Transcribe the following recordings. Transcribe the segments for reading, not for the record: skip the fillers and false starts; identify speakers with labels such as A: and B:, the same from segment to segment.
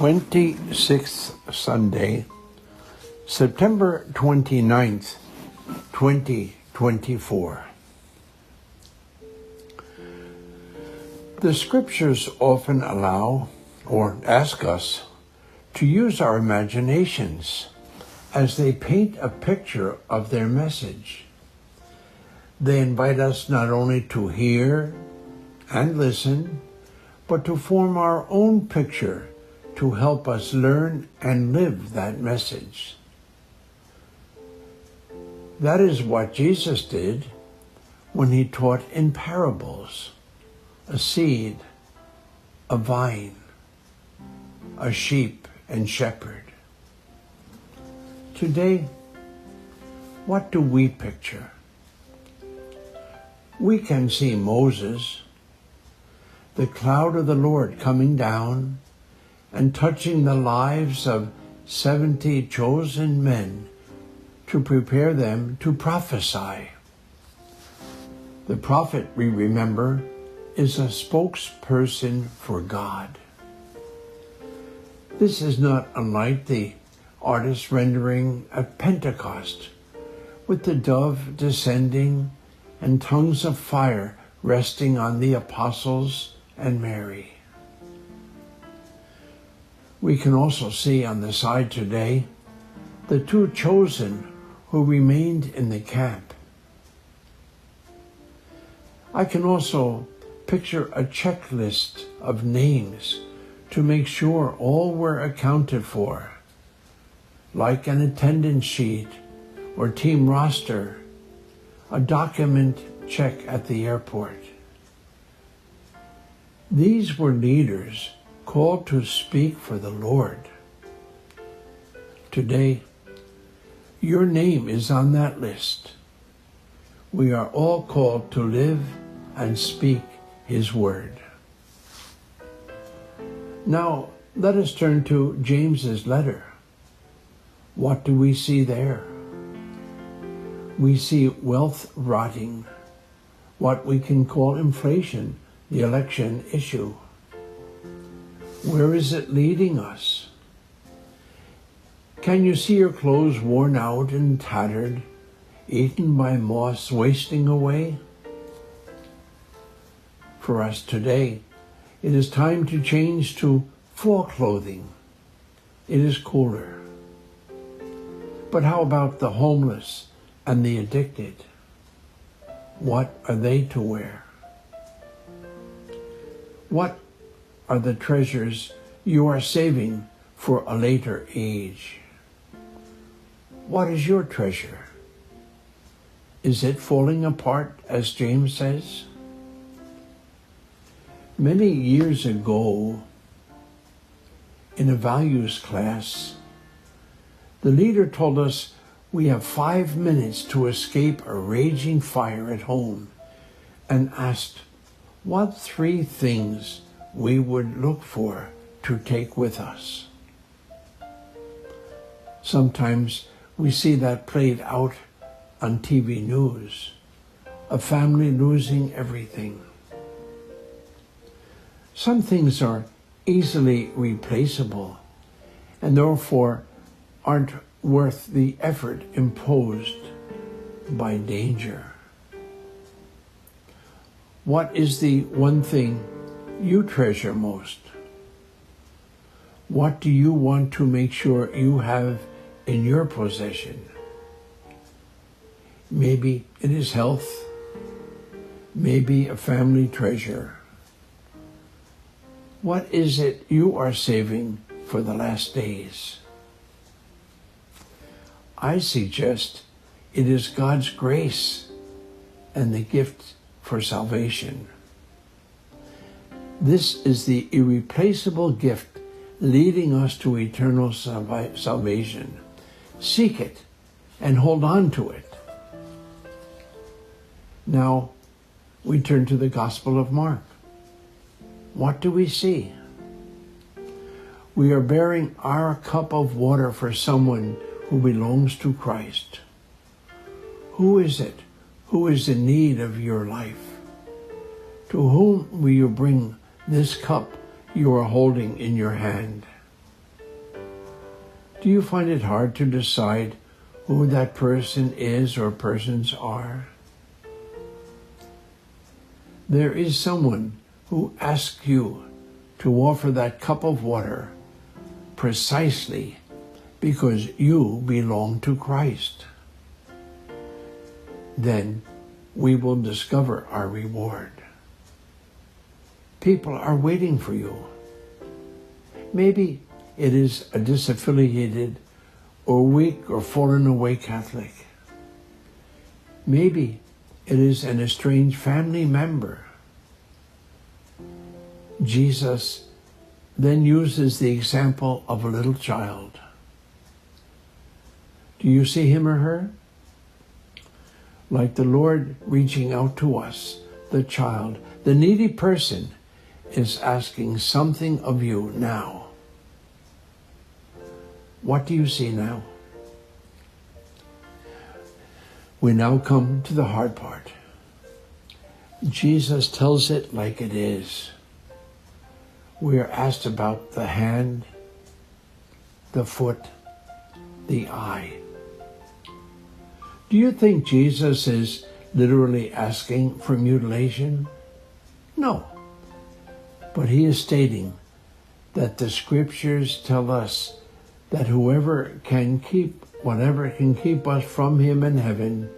A: 26th Sunday, September 29th, 2024. The scriptures often allow or ask us to use our imaginations as they paint a picture of their message. They invite us not only to hear and listen, but to form our own picture to help us learn and live that message. That is what Jesus did when he taught in parables: a seed, a vine, a sheep and shepherd. Today, what do we picture? We can see Moses, the cloud of the Lord coming down and touching the lives of 70 chosen men to prepare them to prophesy. The prophet, we remember, is a spokesperson for God. This is not unlike the artist's rendering of Pentecost, with the dove descending and tongues of fire resting on the apostles and Mary. We can also see on the side today the two chosen who remained in the camp. I can also picture a checklist of names to make sure all were accounted for, like an attendance sheet or team roster, a document check at the airport. These were leaders called to speak for the Lord. Today, your name is on that list. We are all called to live and speak His word. Now, let us turn to James's letter. What do we see there? We see wealth rotting, what we can call inflation, the election issue. Where is it leading us? Can you see your clothes worn out and tattered, eaten by moths, wasting away? For us today, it is time to change to fall clothing. It is cooler. But how about the homeless and the addicted? What are they to wear? What are the treasures you are saving for a later age? What is your treasure? Is it falling apart, as James says? Many years ago, in a values class, the leader told us we have 5 minutes to escape a raging fire at home, and asked what 3 things we would look for to take with us. Sometimes we see that played out on TV news, a family losing everything. Some things are easily replaceable and therefore aren't worth the effort imposed by danger. What is the one thing you treasure most? What do you want to make sure you have in your possession? Maybe it is health, maybe a family treasure. What is it you are saving for the last days? I suggest it is God's grace and the gift for salvation. This is the irreplaceable gift leading us to eternal salvation. Seek it and hold on to it. Now, we turn to the Gospel of Mark. What do we see? We are bearing our cup of water for someone who belongs to Christ. Who is it who is in need of your life? To whom will you bring this cup you are holding in your hand? Do you find it hard to decide who that person is or persons are? There is someone who asks you to offer that cup of water precisely because you belong to Christ. Then we will discover our reward. People are waiting for you. Maybe it is a disaffiliated or weak or fallen away Catholic. Maybe it is an estranged family member. Jesus then uses the example of a little child. Do you see him or her? Like the Lord reaching out to us, the child, the needy person is asking something of you now. What do you see now? We now come to the hard part. Jesus tells it like it is. We are asked about the hand, the foot, the eye. Do you think Jesus is literally asking for mutilation? No. But he is stating that the scriptures tell us that whatever can keep us from him in heaven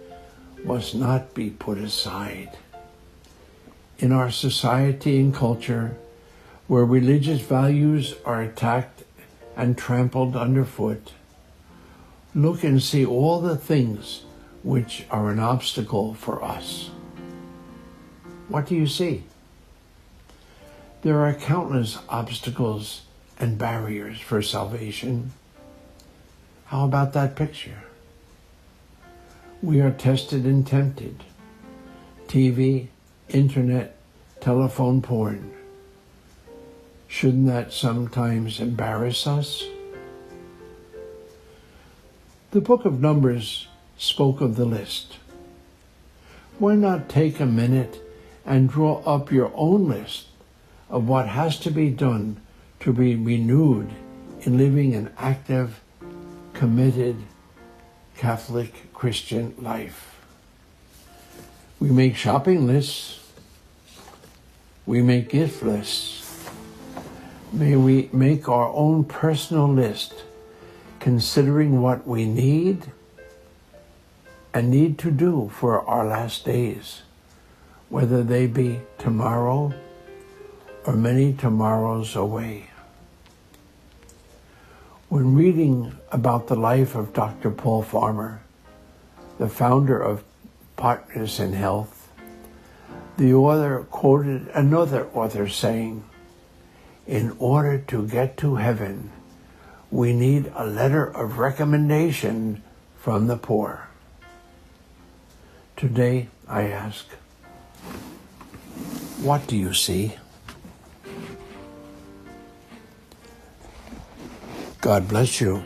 A: must not be put aside. In our society and culture, where religious values are attacked and trampled underfoot, look and see all the things which are an obstacle for us. What do you see? There are countless obstacles and barriers for salvation. How about that picture? We are tested and tempted. TV, internet, telephone porn. Shouldn't that sometimes embarrass us? The book of Numbers spoke of the list. Why not take a minute and draw up your own list of what has to be done to be renewed in living an active, committed, Catholic Christian life? We make shopping lists. We make gift lists. May we make our own personal list, considering what we need and need to do for our last days, whether they be tomorrow or many tomorrows away. When reading about the life of Dr. Paul Farmer, the founder of Partners in Health, the author quoted another author saying, "In order to get to heaven, we need a letter of recommendation from the poor." Today, I ask, what do you see? God bless you.